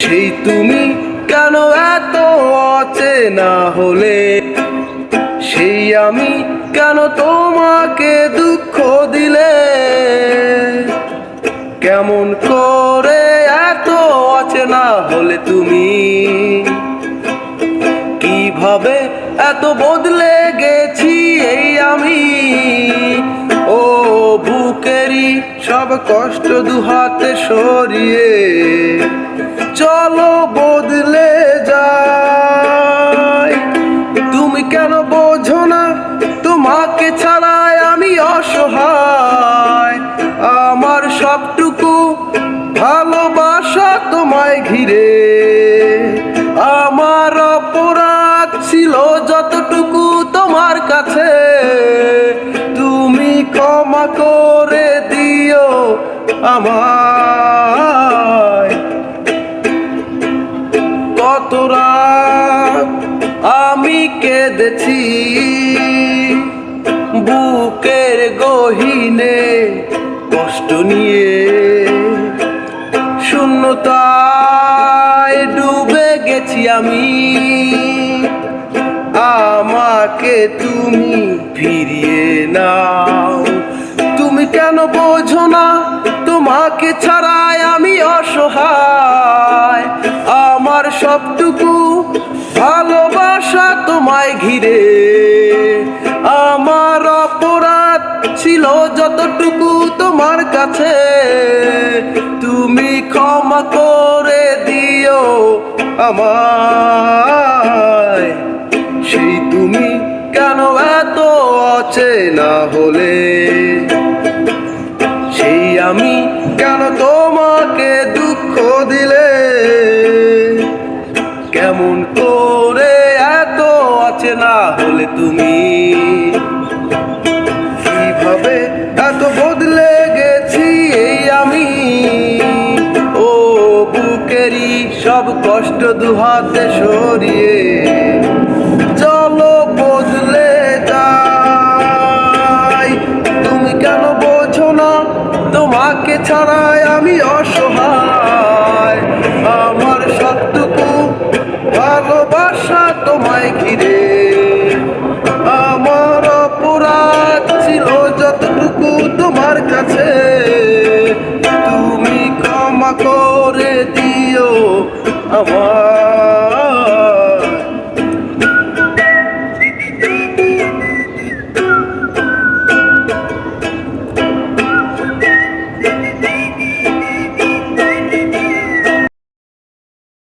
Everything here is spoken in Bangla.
সেই তুমি কেন এত অচেনা হলে, সেই আমি কেন তোমাকে দুঃখ দিলে, কেমন করে এত অচেনা হলে তুমি, কিভাবে এত বদলে গেছি এই আমি। ও বুকেরই সব কষ্ট দুহাতে সরিয়ে চলো বদলে যাই। তুমি কেন বোঝো না তোমাকে ছাড়াই আমি অসহায়, আমার সবটুকু ভালোবাসা তোমায় ঘিরে, আমার অপরাধ ছিল যতটুকু তোমার কাছে, তুমি ক্ষমা করে দিও আমায়। কত রাত আমি কেঁদেছি বুকের গহীনে কষ্ট নিয়ে, শূন্যতায় ডুবে গেছি আমি, আমাকে তুমি ফিরিয়ে নাও। তুমি কেন বোঝো না তোমাকে ছাড়াই আমি অসহায়, আমার সবটুকু ভালোবাসা তোমায় ঘিরে, আমার অপরাধ ছিল যতটুকু তোমার কাছে, তুমি ক্ষমা করে দিও আমায়। সেই তুমি কেন এত অচেনা হলে, সেই আমি কেন তোমাকে দুঃখ দিলে, কেমন করে এত অচেনা হলে তুমি, কিভাবে এত বদলে গেছি এই আমি। ও বুকেরই সব কষ্ট দুহাতে সরিয়ে চলো বদলে যাই। তুমি কেন বোঝো না তোমাকে ছাড়াই আমি অসহায়, আমার সবটুকু ভালোবাসা তোমায় ঘিরে, আমার অপরাধ ছিল যতটুকু তোমার কাছে, তুমি ক্ষমা করে দিও আমার।